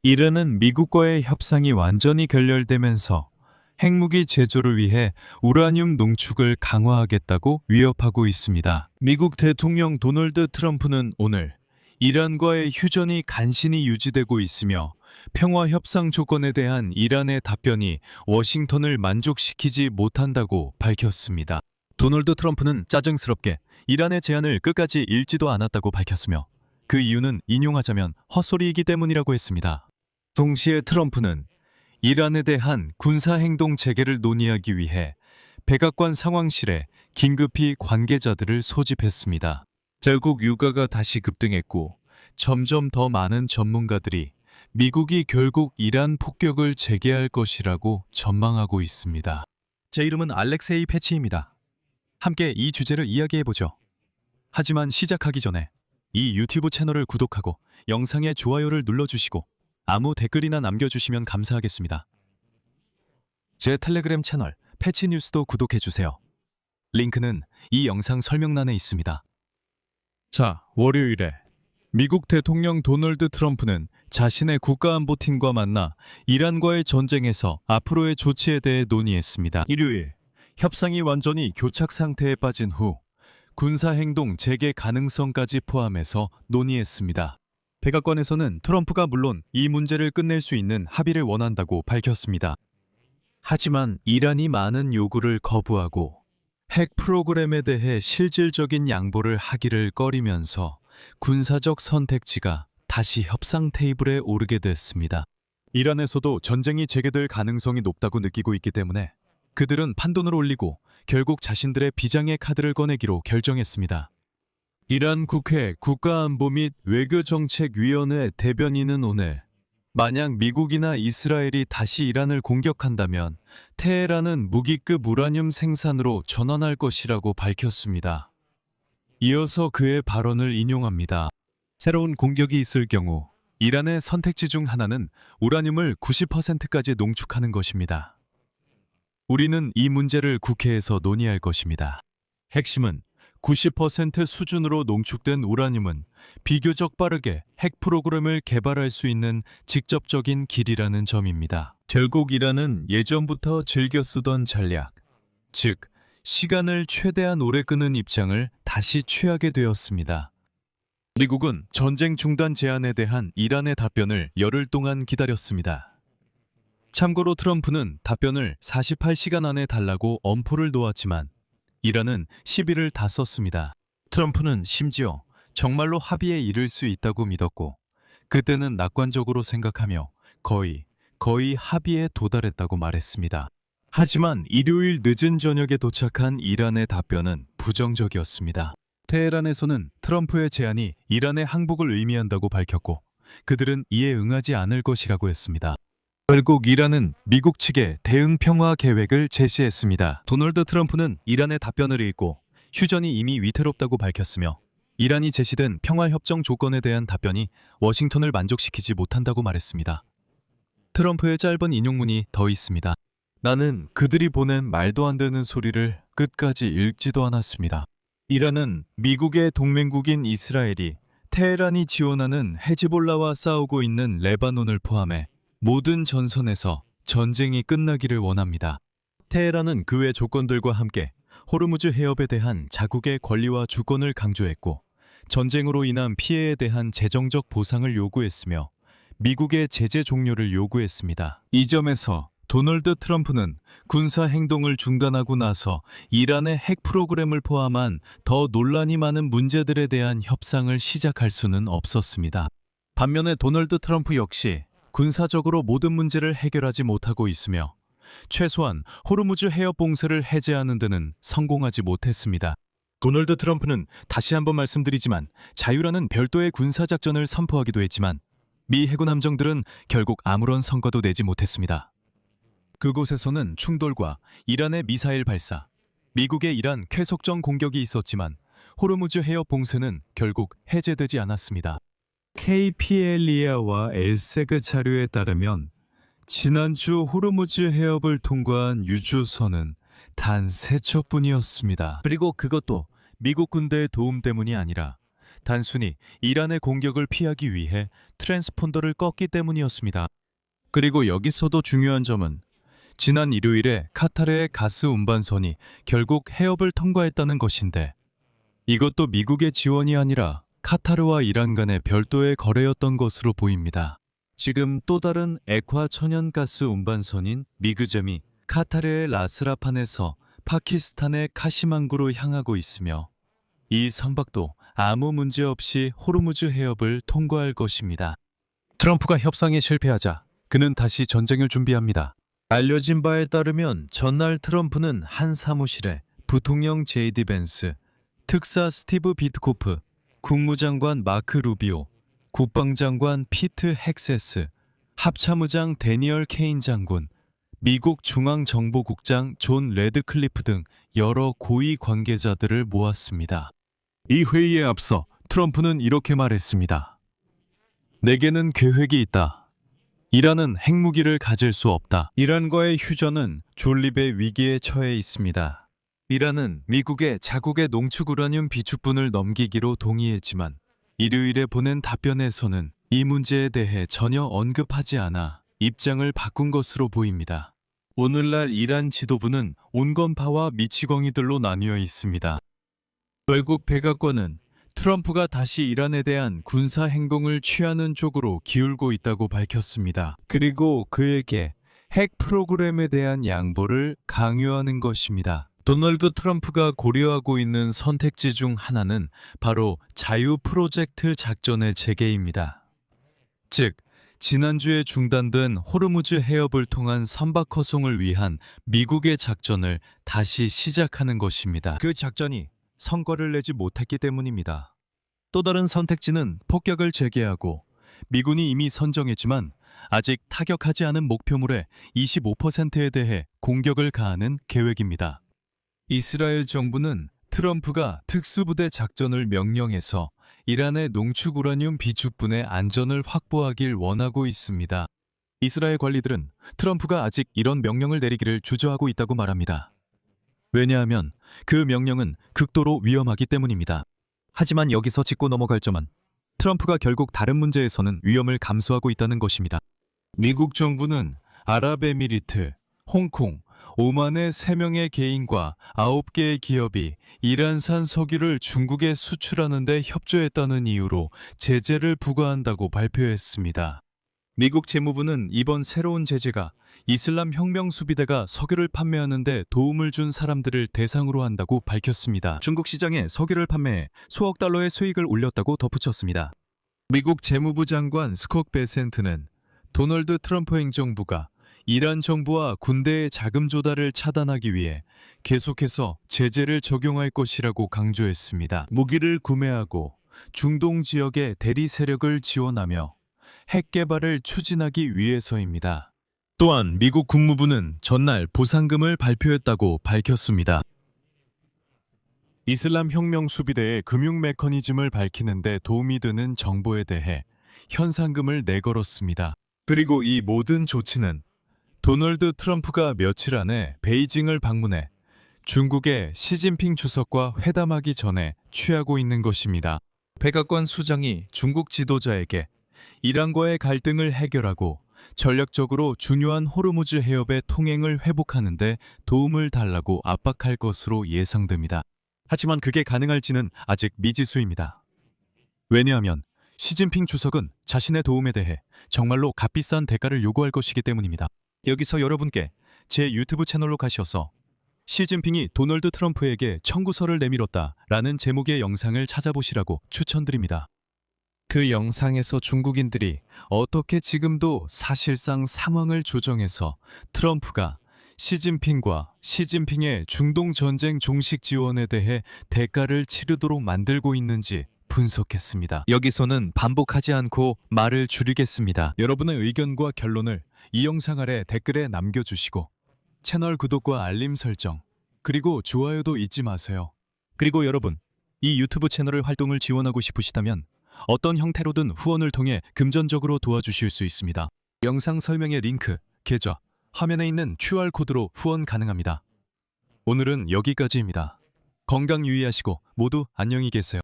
이르는 미국과의 협상이 완전히 결렬되면서 핵무기 제조를 위해 우라늄 농축을 강화하겠다고 위협하고 있습니다. 미국 대통령 도널드 트럼프는 오늘 이란과의 휴전이 간신히 유지되고 있으며 평화 협상 조건에 대한 이란의 답변이 워싱턴을 만족시키지 못한다고 밝혔습니다. 도널드 트럼프는 짜증스럽게 이란의 제안을 끝까지 읽지도 않았다고 밝혔으며 그 이유는 인용하자면 헛소리이기 때문이라고 했습니다. 동시에 트럼프는 이란에 대한 군사행동 재개를 논의하기 위해 백악관 상황실에 긴급히 관계자들을 소집했습니다. 결국 유가가 다시 급등했고 점점 더 많은 전문가들이 미국이 결국 이란 폭격을 재개할 것이라고 전망하고 있습니다. 제 이름은 알렉세이 패치입니다. 함께 이 주제를 이야기해보죠. 하지만 시작하기 전에 이 유튜브 채널을 구독하고 영상에 좋아요를 눌러주시고 아무 댓글이나 남겨주시면 감사하겠습니다. 제 텔레그램 채널 패치뉴스도 구독해주세요. 링크는 이 영상 설명란에 있습니다. 자, 월요일에 미국 대통령 도널드 트럼프는 자신의 국가안보팀과 만나 이란과의 전쟁에서 앞으로의 조치에 대해 논의했습니다. 일요일, 협상이 완전히 교착 상태에 빠진 후 군사행동 재개 가능성까지 포함해서 논의했습니다. 백악관에서는 트럼프가 물론 이 문제를 끝낼 수 있는 합의를 원한다고 밝혔습니다. 하지만 이란이 많은 요구를 거부하고 핵 프로그램에 대해 실질적인 양보를 하기를 꺼리면서 군사적 선택지가 다시 협상 테이블에 오르게 됐습니다. 이란에서도 전쟁이 재개될 가능성이 높다고 느끼고 있기 때문에 그들은 판돈을 올리고 결국 자신들의 비장의 카드를 꺼내기로 결정했습니다. 이란 국회 국가안보 및 외교정책위원회 대변인은 오늘 만약 미국이나 이스라엘이 다시 이란을 공격한다면 테헤란은 무기급 우라늄 생산으로 전환할 것이라고 밝혔습니다. 이어서 그의 발언을 인용합니다. 새로운 공격이 있을 경우 이란의 선택지 중 하나는 우라늄을 90%까지 농축하는 것입니다. 우리는 이 문제를 국회에서 논의할 것입니다. 핵심은 90% 수준으로 농축된 우라늄은 비교적 빠르게 핵 프로그램을 개발할 수 있는 직접적인 길이라는 점입니다. 결국 이란은 예전부터 즐겨 쓰던 전략, 즉 시간을 최대한 오래 끄는 입장을 다시 취하게 되었습니다. 미국은 전쟁 중단 제안에 대한 이란의 답변을 열흘 동안 기다렸습니다. 참고로 트럼프는 답변을 48시간 안에 달라고 엄포를 놓았지만 이란은 10일을 다 썼습니다. 트럼프는 심지어 정말로 합의에 이를 수 있다고 믿었고 그때는 낙관적으로 생각하며 거의 합의에 도달했다고 말했습니다. 하지만 일요일 늦은 저녁에 도착한 이란의 답변은 부정적이었습니다. 테헤란에서는 트럼프의 제안이 이란의 항복을 의미한다고 밝혔고 그들은 이에 응하지 않을 것이라고 했습니다. 결국 이란은 미국 측에 대응 평화 계획을 제시했습니다. 도널드 트럼프는 이란의 답변을 읽고 휴전이 이미 위태롭다고 밝혔으며 이란이 제시된 평화협정 조건에 대한 답변이 워싱턴을 만족시키지 못한다고 말했습니다. 트럼프의 짧은 인용문이 더 있습니다. 나는 그들이 보낸 말도 안 되는 소리를 끝까지 읽지도 않았습니다. 이란은 미국의 동맹국인 이스라엘이 테헤란이 지원하는 헤즈볼라와 싸우고 있는 레바논을 포함해 모든 전선에서 전쟁이 끝나기를 원합니다. 테헤란은 그 외 조건들과 함께 호르무즈 해협에 대한 자국의 권리와 주권을 강조했고 전쟁으로 인한 피해에 대한 재정적 보상을 요구했으며 미국의 제재 종료를 요구했습니다. 이 점에서 도널드 트럼프는 군사 행동을 중단하고 나서 이란의 핵 프로그램을 포함한 더 논란이 많은 문제들에 대한 협상을 시작할 수는 없었습니다. 반면에 도널드 트럼프 역시 군사적으로 모든 문제를 해결하지 못하고 있으며 최소한 호르무즈 해협 봉쇄를 해제하는 데는 성공하지 못했습니다. 도널드 트럼프는 다시 한번 말씀드리지만 자유라는 별도의 군사작전을 선포하기도 했지만 미 해군 함정들은 결국 아무런 성과도 내지 못했습니다. 그곳에서는 충돌과 이란의 미사일 발사, 미국의 이란 쾌속정 공격이 있었지만 호르무즈 해협 봉쇄는 결국 해제되지 않았습니다. KPLEA와 엘세그 자료에 따르면 지난주 호르무즈 해협을 통과한 유조선은 단 3척뿐이었습니다. 그리고 그것도 미국 군대의 도움 때문이 아니라 단순히 이란의 공격을 피하기 위해 트랜스폰더를 껐기 때문이었습니다. 그리고 여기서도 중요한 점은 지난 일요일에 카타르의 가스 운반선이 결국 해협을 통과했다는 것인데, 이것도 미국의 지원이 아니라 카타르와 이란 간의 별도의 거래였던 것으로 보입니다. 지금 또 다른 액화 천연가스 운반선인 미그젬이 카타르의 라스라판에서 파키스탄의 카시만구로 향하고 있으며, 이 선박도 아무 문제 없이 호르무즈 해협을 통과할 것입니다. 트럼프가 협상에 실패하자 그는 다시 전쟁을 준비합니다. 알려진 바에 따르면 전날 트럼프는 한 사무실에 부통령 제이디 벤스, 특사 스티브 비트코프, 국무장관 마크 루비오, 국방장관 피트 헥세스, 합참의장 데니얼 케인 장군, 미국 중앙정보국장 존 레드클리프 등 여러 고위 관계자들을 모았습니다. 이 회의에 앞서 트럼프는 이렇게 말했습니다. 내게는 계획이 있다. 이란은 핵무기를 가질 수 없다. 이란과의 휴전은 존립의 위기에 처해 있습니다. 이란은 미국에 자국의 농축 우라늄 비축분을 넘기기로 동의했지만 일요일에 보낸 답변에서는 이 문제에 대해 전혀 언급하지 않아 입장을 바꾼 것으로 보입니다. 오늘날 이란 지도부는 온건파와 미치광이들로 나뉘어 있습니다. 결국 백악관은 트럼프가 다시 이란에 대한 군사 행동을 취하는 쪽으로 기울고 있다고 밝혔습니다. 그리고 그에게 핵 프로그램에 대한 양보를 강요하는 것입니다. 도널드 트럼프가 고려하고 있는 선택지 중 하나는 바로 자유 프로젝트 작전의 재개입니다. 즉, 지난주에 중단된 호르무즈 해협을 통한 선박 허송을 위한 미국의 작전을 다시 시작하는 것입니다. 그 작전이 성과를 내지 못했기 때문입니다. 또 다른 선택지는 폭격을 재개하고, 미군이 이미 선정했지만 아직 타격하지 않은 목표물의 25%에 대해 공격을 가하는 계획입니다. 이스라엘 정부는 트럼프가 특수부대 작전을 명령해서 이란의 농축 우라늄 비축분의 안전을 확보하길 원하고 있습니다. 이스라엘 관리들은 트럼프가 아직 이런 명령을 내리기를 주저하고 있다고 말합니다. 왜냐하면 그 명령은 극도로 위험하기 때문입니다. 하지만 여기서 짚고 넘어갈 점은 트럼프가 결국 다른 문제에서는 위험을 감수하고 있다는 것입니다. 미국 정부는 아랍에미리트, 홍콩, 오만의 3명의 개인과 9개의 기업이 이란산 석유를 중국에 수출하는 데 협조했다는 이유로 제재를 부과한다고 발표했습니다. 미국 재무부는 이번 새로운 제재가 이슬람 혁명 수비대가 석유를 판매하는 데 도움을 준 사람들을 대상으로 한다고 밝혔습니다. 중국 시장에 석유를 판매해 수억 달러의 수익을 올렸다고 덧붙였습니다. 미국 재무부 장관 스콧 베센트는 도널드 트럼프 행정부가 이란 정부와 군대의 자금 조달을 차단하기 위해 계속해서 제재를 적용할 것이라고 강조했습니다. 무기를 구매하고 중동 지역의 대리 세력을 지원하며 핵 개발을 추진하기 위해서입니다. 또한 미국 국무부는 전날 보상금을 발표했다고 밝혔습니다. 이슬람 혁명 수비대의 금융 메커니즘을 밝히는 데 도움이 되는 정보에 대해 현상금을 내걸었습니다. 그리고 이 모든 조치는 도널드 트럼프가 며칠 안에 베이징을 방문해 중국의 시진핑 주석과 회담하기 전에 취하고 있는 것입니다. 백악관 수장이 중국 지도자에게 이란과의 갈등을 해결하고 전략적으로 중요한 호르무즈 해협의 통행을 회복하는 데 도움을 달라고 압박할 것으로 예상됩니다. 하지만 그게 가능할지는 아직 미지수입니다. 왜냐하면 시진핑 주석은 자신의 도움에 대해 정말로 값비싼 대가를 요구할 것이기 때문입니다. 여기서 여러분께 제 유튜브 채널로 가셔서 시진핑이 도널드 트럼프에게 청구서를 내밀었다 라는 제목의 영상을 찾아보시라고 추천드립니다. 그 영상에서 중국인들이 어떻게 지금도 사실상 상황을 조정해서 트럼프가 시진핑과 시진핑의 중동 전쟁 종식 지원에 대해 대가를 치르도록 만들고 있는지 분석했습니다. 여기서는 반복하지 않고 말을 줄이겠습니다. 여러분의 의견과 결론을 이 영상 아래 댓글에 남겨주시고 채널 구독과 알림 설정, 그리고 좋아요도 잊지 마세요. 그리고 여러분, 이 유튜브 채널의 활동을 지원하고 싶으시다면 어떤 형태로든 후원을 통해 금전적으로 도와주실 수 있습니다. 영상 설명의 링크, 계좌, 화면에 있는 QR코드로 후원 가능합니다. 오늘은 여기까지입니다. 건강 유의하시고 모두 안녕히 계세요.